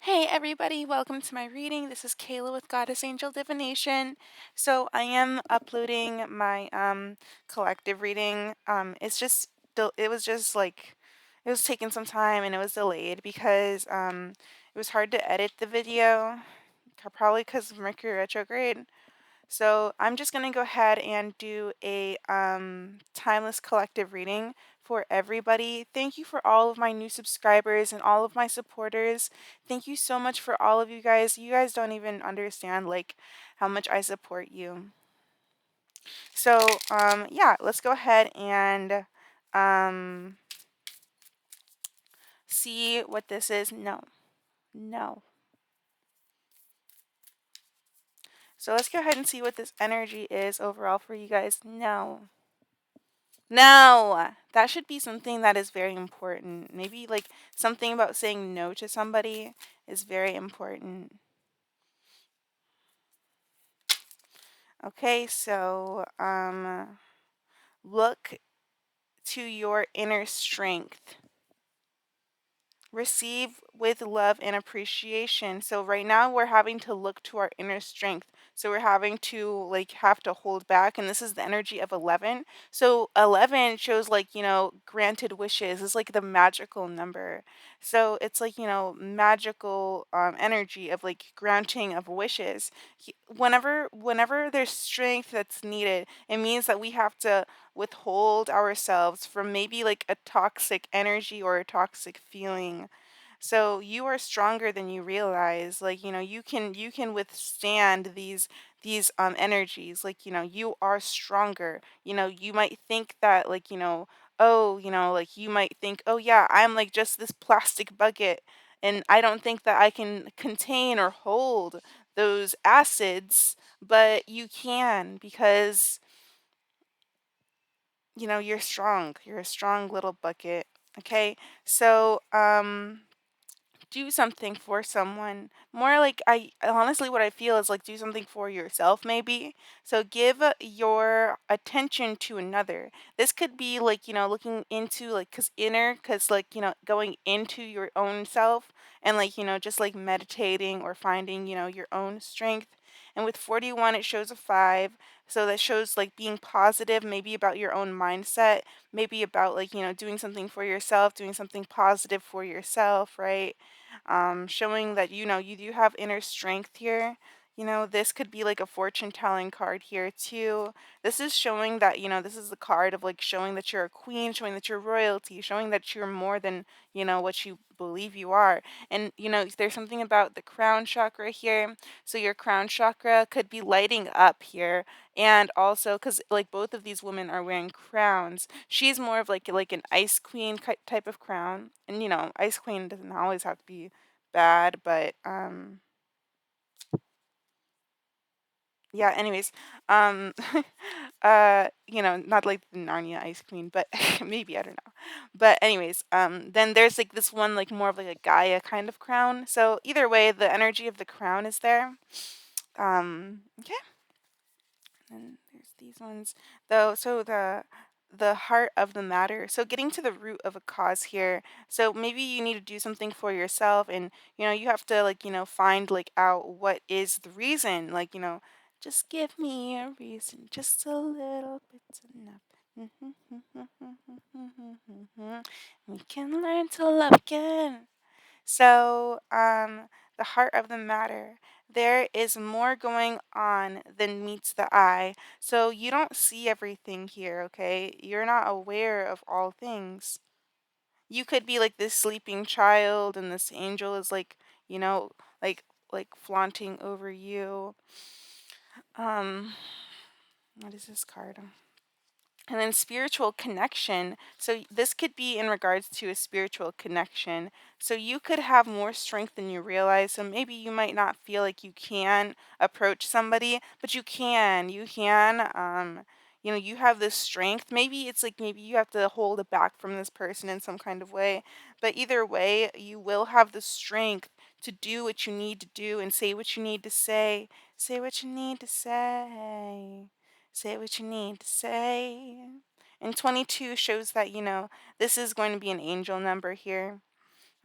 Hey everybody, welcome to my reading. This is Kayla with Goddess Angel Divination. So I am uploading my collective reading. It was just like it was taking some time and it was delayed because it was hard to edit the video, probably because of Mercury retrograde. So I'm just going to go ahead and do a timeless collective reading for everybody. Thank you for all of my new subscribers and all of my supporters. Thank you so much for all of you guys. You guys don't even understand like how much I support you. So yeah, let's go ahead and um, see what this is. No, no. So let's go ahead and see what this energy is overall for you guys. No. No, that should be something that is very important. Maybe like something about saying no to somebody is very important. Okay, so look to your inner strength. Receive with love and appreciation. So right now we're having to look to our inner strength. So we're having to have to hold back, and this is the energy of 11. So 11 shows granted wishes. It's like the magical number. So it's magical energy of like granting of wishes. Whenever there's strength that's needed, it means that we have to withhold ourselves from maybe like a toxic energy or a toxic feeling. So you are stronger than you realize. You can withstand these energies. You are stronger. You might think that you might think, "Oh yeah, I'm like just this plastic bucket and I don't think that I can contain or hold those acids." But you can because you're strong. You're a strong little bucket. Okay? So, do something for someone. More like I honestly what I feel is like do something for yourself maybe. So give your attention to another. This could be looking into cuz going into your own self and just like meditating or finding, your own strength. And with 41 it shows a 5. So that shows like being positive maybe about your own mindset, maybe about doing something for yourself, doing something positive for yourself, right? Showing that you do have inner strength here. This could be like a fortune telling card here too. This is showing that this is the card of like showing that you're a queen, showing that you're royalty, showing that you're more than what you believe you are. And there's something about the crown chakra here. So your crown chakra could be lighting up here, and also because like both of these women are wearing crowns. She's more of like an ice queen type of crown, and ice queen doesn't always have to be bad, but yeah. Anyways, um, not like the Narnia ice queen, but maybe I don't know. But anyways, then there's like this one like more of like a Gaia kind of crown. So either way, the energy of the crown is there. Okay. And there's these ones though. So the heart of the matter. So getting to the root of a cause here. So maybe you need to do something for yourself, and you have to find like out what is the reason. Just give me a reason, just a little bit's enough. We can learn to love again. So, the heart of the matter, there is more going on than meets the eye. So, you don't see everything here, okay? You're not aware of all things. You could be like this sleeping child, and this angel is you know, like flaunting over you. Um, what is this card? And then spiritual connection. So this could be in regards to a spiritual connection. So you could have more strength than you realize. So maybe you might not feel like you can approach somebody, but you can. You can. You have this strength. Maybe it's like maybe you have to hold it back from this person in some kind of way. But either way, you will have the strength to do what you need to do and say what you need to say. Say what you need to say. Say what you need to say. And 22 shows that, this is going to be an angel number here.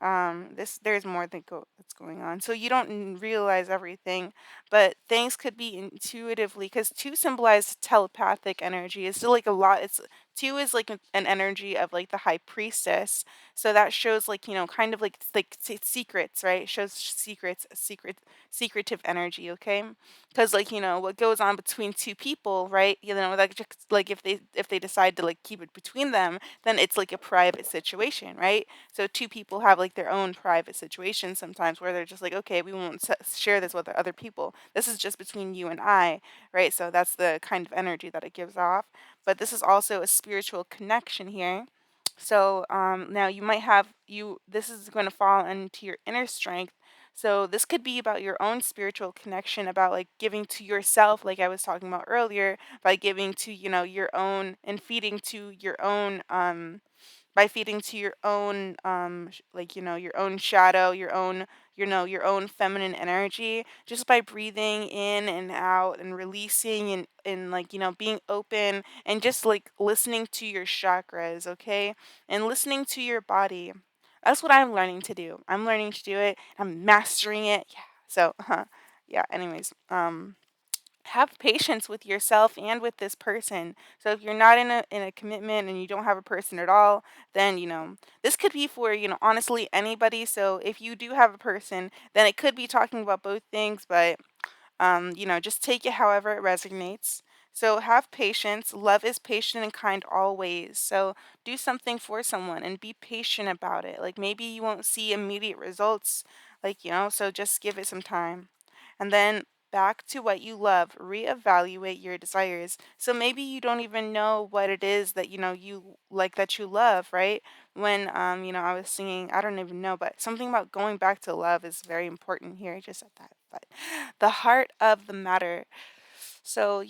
This there's more that's going on, so you don't realize everything, but things could be intuitively, because two symbolize telepathic energy. It's still like a lot. It's two is like an energy of like the high priestess, so that shows like, kind of like secrets, right? It shows secrets, secretive energy. Okay, because like, what goes on between two people, right? Like just like if they decide to like keep it between them, then it's like a private situation, right? So two people have like their own private situation sometimes where they're just like, okay, we won't share this with the other people. This is just between you and I, right? So that's the kind of energy that it gives off. But this is also a spiritual connection here. So now you might have you. This is going to fall into your inner strength. So this could be about your own spiritual connection, about like giving to yourself, like I was talking about earlier, by giving to your own and feeding to your own by feeding to your own like your own shadow, your own feminine energy, just by breathing in and out and releasing and like being open and just like listening to your chakras, okay, and listening to your body. That's what I'm learning to do. I'm learning to do it. I'm mastering it. Yeah. So yeah, anyways, have patience with yourself and with this person. So if you're not in a commitment and you don't have a person at all, then this could be for honestly anybody. So if you do have a person, then it could be talking about both things, but just take it however it resonates. So have patience. Love is patient and kind always. So do something for someone and be patient about it. Like maybe you won't see immediate results, like, so just give it some time. And then back to what you love, reevaluate your desires. So maybe you don't even know what it is that you like, that you love, right? When I was singing, I don't even know, but something about going back to love is very important here. I just said that. But the heart of the matter. So,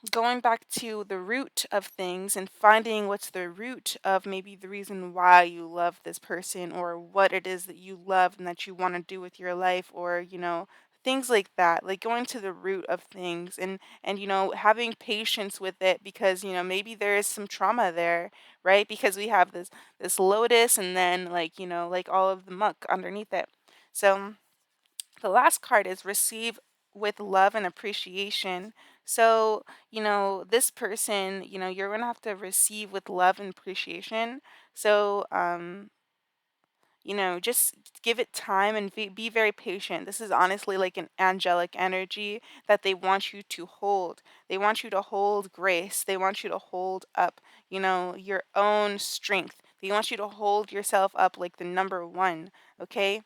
going back to the root of things and finding what's the root of maybe the reason why you love this person, or what it is that you love and that you want to do with your life, or, things like that. Like going to the root of things and having patience with it, because maybe there is some trauma there, right? Because we have this lotus, and then like like all of the muck underneath it. So the last card is receive with love and appreciation. So, this person, you're going to have to receive with love and appreciation. So, just give it time and be very patient. This is honestly like an angelic energy that they want you to hold. They want you to hold grace. They want you to hold up, your own strength. They want you to hold yourself up like the number one, okay?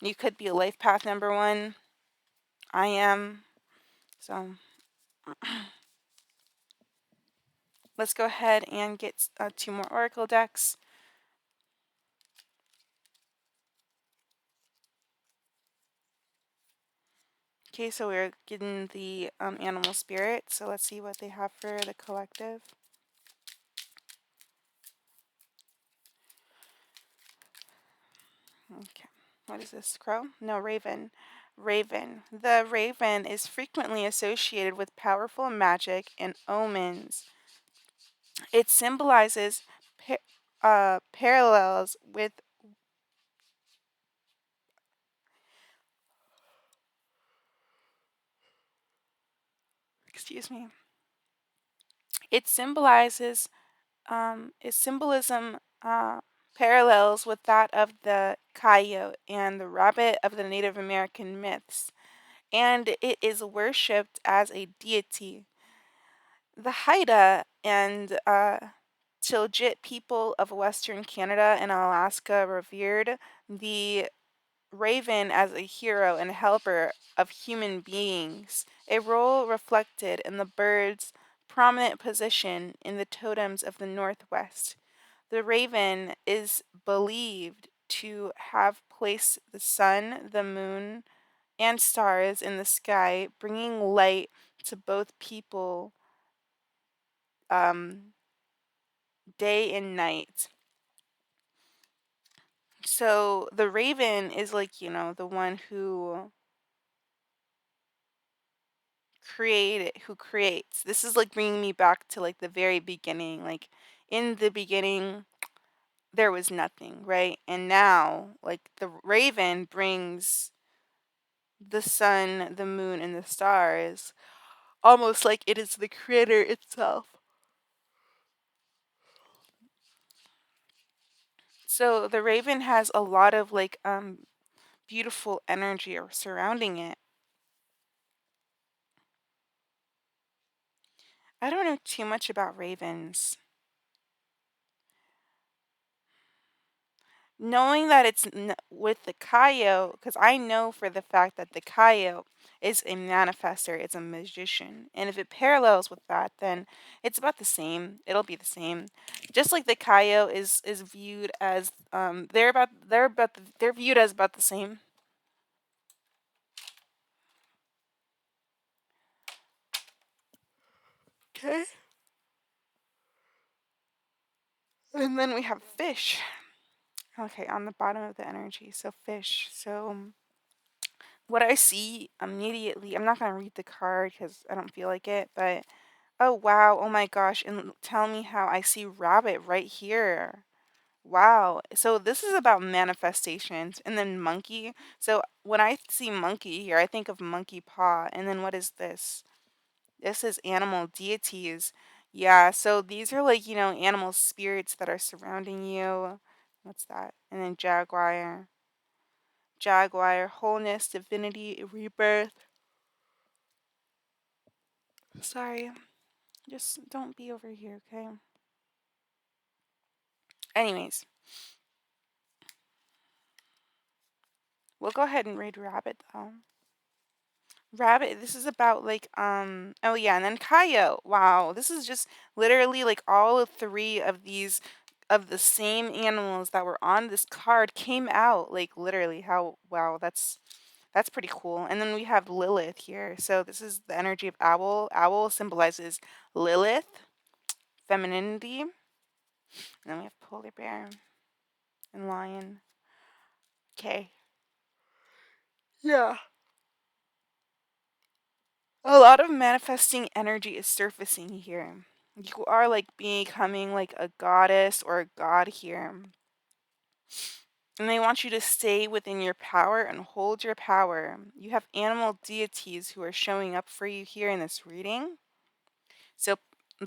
You could be a life path number one. I am. So let's go ahead and get two more oracle decks. Okay, so we're getting the animal spirit. So let's see what they have for the collective. Okay. What is this? Crow? No, raven. Raven. The raven is frequently associated with powerful magic and omens. It symbolizes parallels with, excuse me. It symbolizes its symbolism parallels with that of the coyote and the rabbit of the Native American myths, and it is worshipped as a deity. The Haida and Chiljet people of Western Canada and Alaska revered the raven as a hero and helper of human beings, a role reflected in the bird's prominent position in the totems of the Northwest. The raven is believed to have placed the sun, the moon, and stars in the sky, bringing light to both people, um, day and night. So the raven is like, the one who creates. This is like bringing me back to like the very beginning. Like in the beginning, there was nothing, right? And now, like the raven brings the sun, the moon, and the stars, almost like it is the creator itself. So the raven has a lot of like beautiful energy surrounding it. I don't know too much about ravens. Knowing that with the coyote, because I know for the fact that the coyote is a manifester, it's a magician, and if it parallels with that, then it's about the same. It'll be the same, just like the coyote is viewed as they're viewed as about the same. Okay, and then we have fish. Okay, on the bottom of the energy, so fish. So what I see immediately, I'm not gonna read the card because I don't feel like it, but oh wow, oh my gosh, and tell me how I see rabbit right here. Wow. So this is about manifestations and then monkey. So when I see monkey here, I think of monkey paw. And then what is this? This is animal deities. Yeah, so these are like, animal spirits that are surrounding you. What's that? And then jaguar. Jaguar, wholeness, divinity, rebirth. Sorry, just don't be over here, okay? Anyways, we'll go ahead and read rabbit though. Rabbit, this is about like oh yeah, and then coyote. Wow, this is just literally like all of three of these of the same animals that were on this card came out like literally how wow, that's pretty cool. And then we have Lilith here. So this is the energy of owl. Owl symbolizes Lilith, femininity. And then we have polar bear and lion. Okay. Yeah. A lot of manifesting energy is surfacing here. You are like becoming like a goddess or a god here. And they want you to stay within your power and hold your power. You have animal deities who are showing up for you here in this reading. So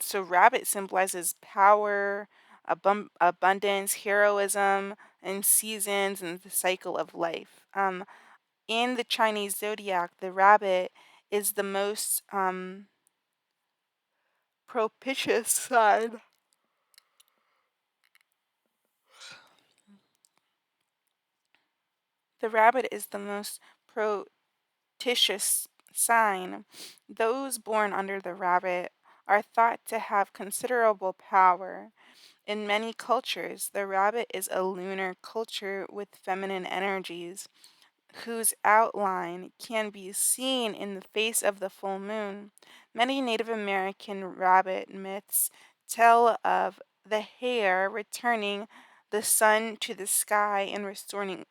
so rabbit symbolizes power, abundance, heroism, and seasons and the cycle of life. In the Chinese zodiac, the rabbit is the most propitious sign. The rabbit is the most propitious sign. Those born under the rabbit are thought to have considerable power. In many cultures, the rabbit is a lunar culture with feminine energies, whose outline can be seen in the face of the full moon. Many Native American rabbit myths tell of the hare returning the sun to the sky and restoring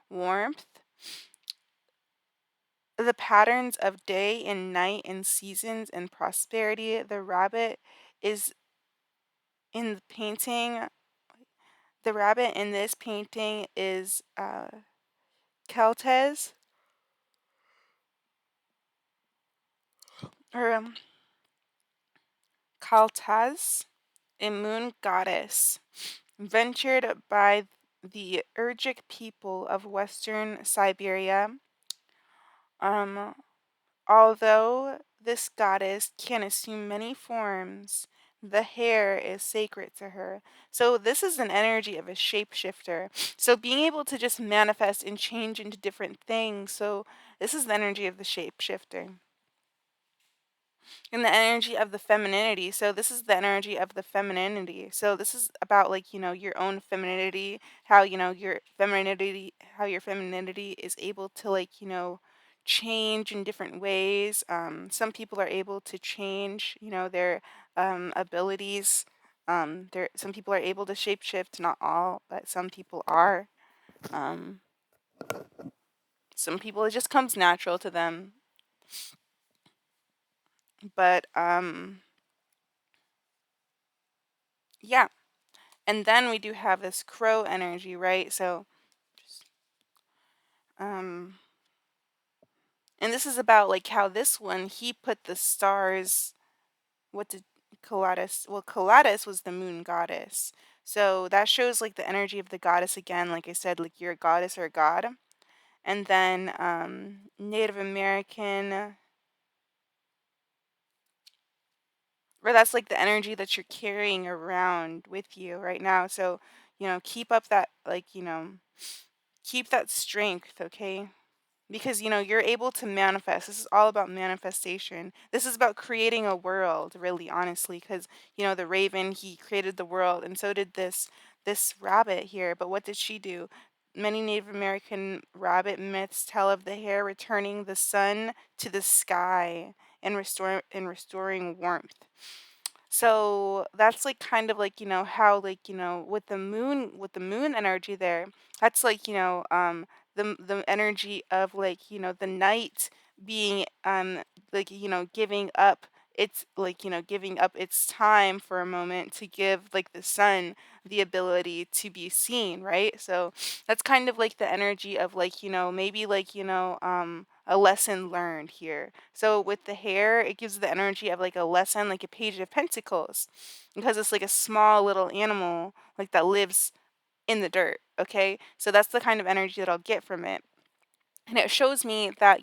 warmth. The patterns of day and night and seasons and prosperity. The rabbit is in the painting. The rabbit in this painting is Keltes or Kaltaz, a moon goddess, ventured by the Urgic people of western Siberia. Um, Although this goddess can assume many forms, the hair is sacred to her. So this is an energy of a shapeshifter. So being able to just manifest and change into different things. So this is the energy of the shapeshifter. And the energy of the femininity. So this is the energy of the femininity. So this is about like, your own femininity, how, your femininity is able to like, change in different ways. Some people are able to change, their abilities. Some people are able to shapeshift, not all, but some people are. Um, some people it just comes natural to them. But yeah. And then we do have this crow energy, right? So, um, and this is about like how this one he put the stars. What did Colatus? Well, Colatus was the moon goddess. So that shows like the energy of the goddess again. Like I said, like you're a goddess or a god. And then Native American, or that's like the energy that you're carrying around with you right now. So, keep up that, like, keep that strength, okay? Because, you're able to manifest. This is all about manifestation. This is about creating a world, really, honestly, because, the raven, he created the world, and so did this rabbit here. But what did she do? Many Native American rabbit myths tell of the hare returning the sun to the sky and restoring warmth. So that's like kind of like, how like, with the moon energy there, that's like, the energy of like, the night being like, giving up its like, giving up its time for a moment to give like the sun the ability to be seen, right? So that's kind of like the energy of like, maybe like, a lesson learned here. So with the hair, it gives the energy of like a lesson, like a page of pentacles, because it's like a small little animal like that lives in the dirt. Okay, so that's the kind of energy that I'll get from it, and it shows me that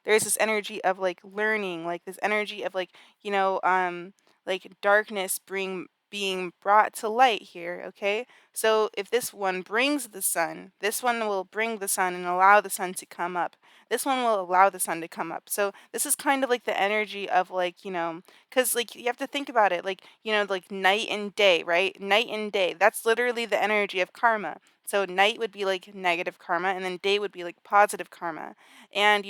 there's this energy of like learning, like this energy of like like darkness being brought to light here. Okay, so if this one brings the sun, this one will bring the sun and allow the sun to come up. This one will allow the sun to come up. So this is kind of like the energy of like because like you have to think about it, like like night and day, right? Night and day, that's literally the energy of karma. So night would be like negative karma, and then day would be like positive karma. And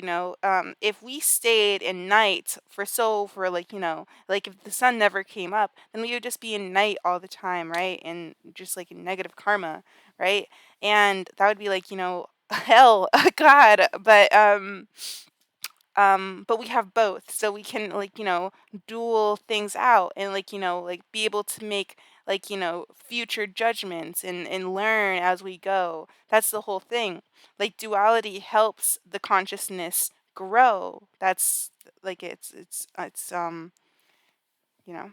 if we stayed in night for like like if the sun never came up, then we would just be in night all the time, right? And just like in negative karma, right? And that would be like hell, God. But we have both, so we can like dual things out and like like be able to make like future judgments and learn as we go. That's the whole thing. Like duality helps the consciousness grow. That's like it's you know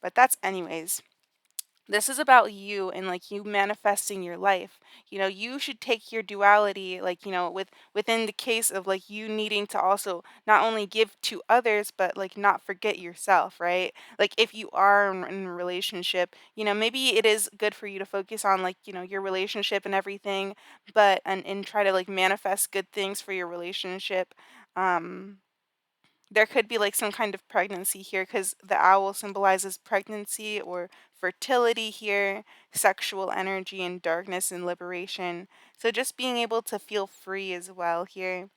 but that's anyways. This is about you and like you manifesting your life. You should take your duality, like within the case of like you needing to also not only give to others but like not forget yourself, right? Like if you are in a relationship, maybe it is good for you to focus on like your relationship and everything, but and try to like manifest good things for your relationship. um there could be like some kind of pregnancy here because the owl symbolizes pregnancy or fertility here, sexual energy and darkness and liberation. So just being able to feel free as well here,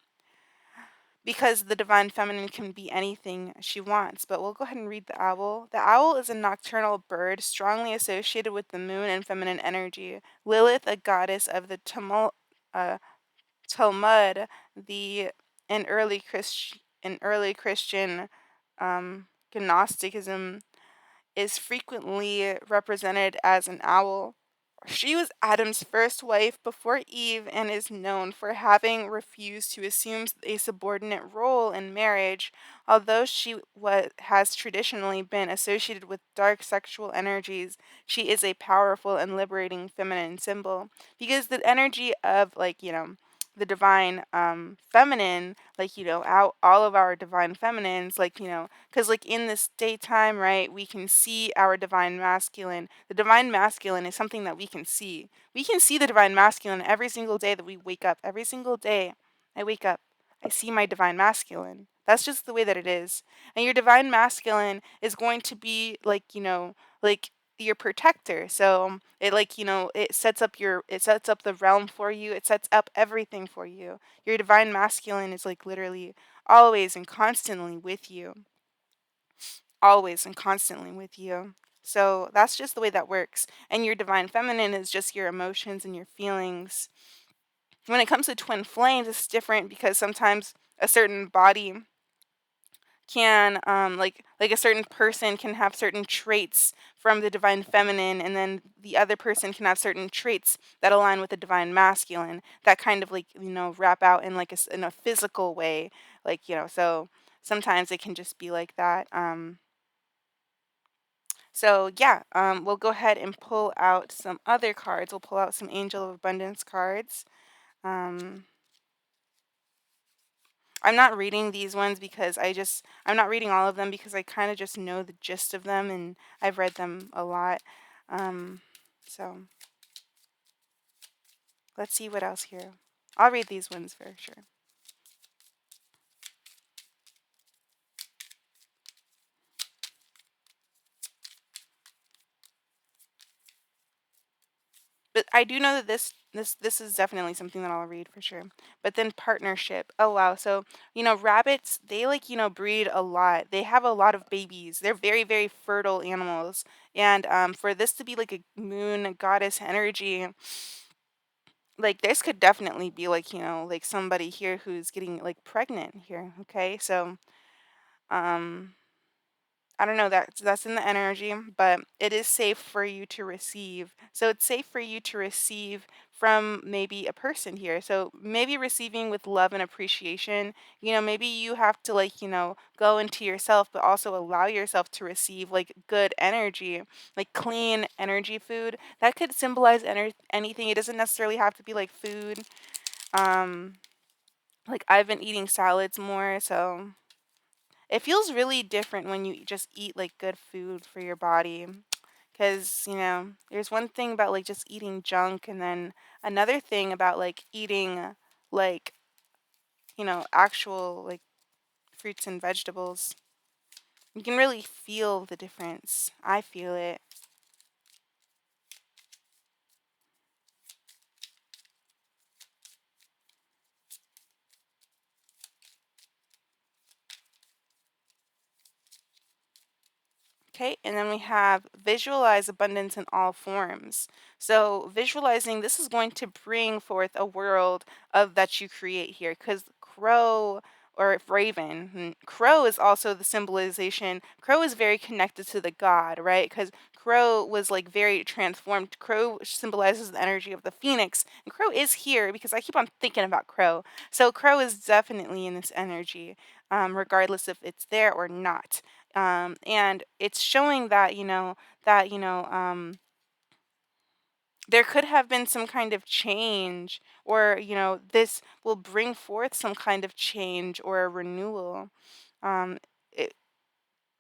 because the divine feminine can be anything she wants. But we'll go ahead and read the owl. The owl is a nocturnal bird strongly associated with the moon and feminine energy. Lilith, a goddess of the uh, Talmud, the in early Christian Gnosticism, is frequently represented as an owl. She was Adam's first wife before Eve and is known for having refused to assume a subordinate role in marriage. Although has traditionally been associated with dark sexual energies, she is a powerful and liberating feminine symbol, because the energy of like the divine feminine, like all of our divine feminines, like because like in this daytime, right, we can see our divine masculine. The divine masculine is something that we can see. We can see the divine masculine every single day that we wake up. Every single day I wake up, I see my divine masculine. That's just the way that it is. And your divine masculine is going to be like like your protector. So it like it sets up the realm for you. It sets up everything for you. Your divine masculine is like literally always and constantly with you, always and constantly with you. So that's just the way that works. And your divine feminine is just your emotions and your feelings. When it comes to twin flames, it's different because sometimes a certain body can like a certain person can have certain traits from the divine feminine, and then the other person can have certain traits that align with the divine masculine, that kind of like wrap out in like in a physical way, like so sometimes it can just be like that. So yeah, we'll go ahead and pull out some other cards. We'll pull out some Angel of Abundance cards. um I'm not reading these ones because I'm not reading all of them because I kind of just know the gist of them, and I've read them a lot. Um, so let's see what else here. I'll read these ones for sure. But I do know that this is definitely something that I'll read for sure. But then partnership. Oh wow. So, rabbits, they like, breed a lot. They have a lot of babies. They're very, very fertile animals. And for this to be like a moon goddess energy, like this could definitely be like, like somebody here who's getting like pregnant here. Okay. So, um I don't know, that's in the energy, but it is safe for you to receive. So it's safe for you to receive from maybe a person here. So maybe receiving with love and appreciation. Maybe you have to like, go into yourself, but also allow yourself to receive like good energy, like clean energy food. That could symbolize anything. It doesn't necessarily have to be like food. Um, like I've been eating salads more, so it feels really different when you just eat like good food for your body. Because, there's one thing about like just eating junk, and then another thing about like eating like, actual like fruits and vegetables. You can really feel the difference. I feel it. Okay, and then we have visualize abundance in all forms. So visualizing this is going to bring forth a world of that you create here, because crow or raven, crow is also the symbolization. Crow is very connected to the god, right? Because crow was like very transformed. Crow symbolizes the energy of the phoenix, and crow is here because I keep on thinking about crow. So crow is definitely in this energy, regardless if it's there or not. And it's showing that there could have been some kind of change, or this will bring forth some kind of change or a renewal. It,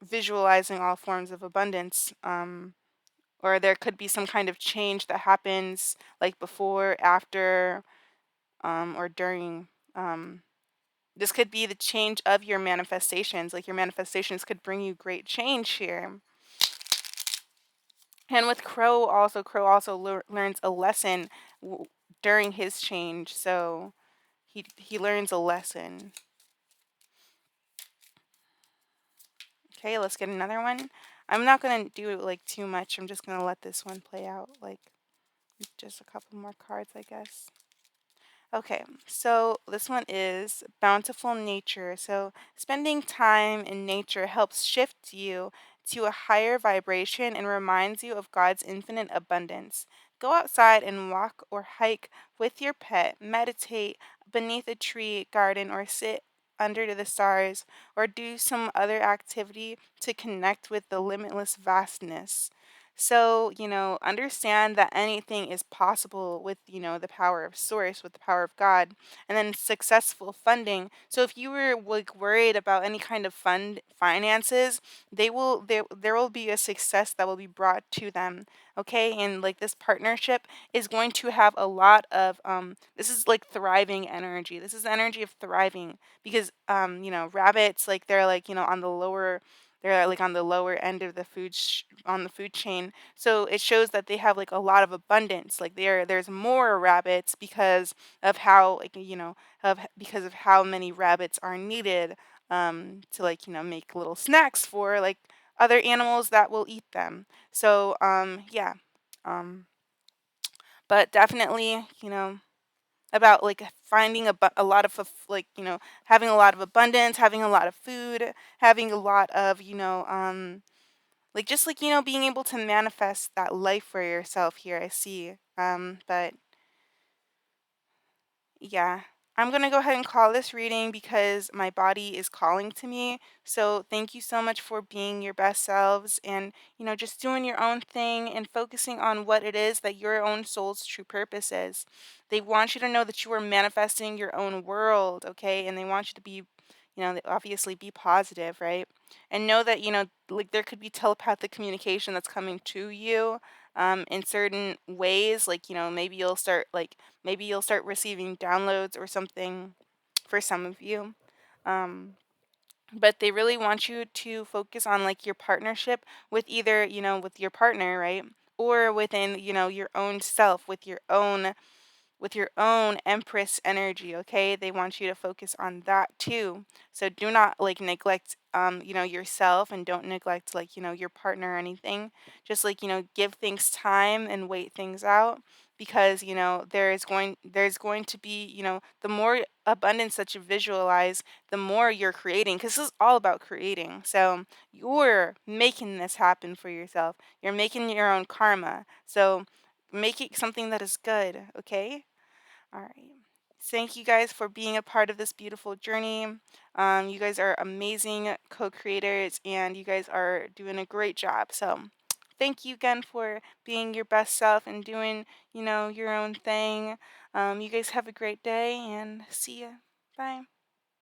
visualizing all forms of abundance, or there could be some kind of change that happens like before, after, or during. This could be the change of your manifestations. Like your manifestations could bring you great change here. And with Crow also learns a lesson during his change. So he learns a lesson. Okay, let's get another one. I'm not gonna do like too much. I'm just gonna let this one play out. Like just a couple more cards, I guess. Okay, so this one is bountiful nature. So, spending time in nature helps shift you to a higher vibration and reminds you of God's infinite abundance. Go outside and walk or hike with your pet, meditate beneath a tree, garden, or sit under the stars, or do some other activity to connect with the limitless vastness. So, understand that anything is possible with, the power of source, with the power of God, and then successful funding. So if you were like worried about any kind of finances, there will be a success that will be brought to them. Okay? And like this partnership is going to have a lot of this is like thriving energy. This is the energy of thriving because rabbits, like they're like, on the lower, they're like on the lower end of the on the food chain. So it shows that they have like a lot of abundance. Like there's more rabbits because of how, like, because of how many rabbits are needed, to like, make little snacks for like other animals that will eat them. So yeah. Um but definitely, about like finding a lot of like, having a lot of abundance, having a lot of food, having a lot of, like just like, being able to manifest that life for yourself here, I see. But yeah. I'm going to go ahead and call this reading because my body is calling to me. So thank you so much for being your best selves and, just doing your own thing and focusing on what it is that your own soul's true purpose is. They want you to know that you are manifesting your own world, okay? And they want you to be, obviously be positive, right? And know that, like there could be telepathic communication that's coming to you in certain ways. Like, maybe you'll start receiving downloads or something for some of you. Um, but they really want you to focus on like your partnership with either, with your partner, right? Or within, your own self, with your own empress energy, okay? They want you to focus on that too. So do not like neglect yourself, and don't neglect like, your partner or anything. Just like, give things time and wait things out, because, there's going to be, the more abundance that you visualize, the more you're creating, cuz this is all about creating. So you're making this happen for yourself. You're making your own karma. So make it something that is good, okay? All right. Thank you guys for being a part of this beautiful journey. You guys are amazing co creators and you guys are doing a great job. So, thank you again for being your best self and doing, your own thing. You guys have a great day and see ya. Bye.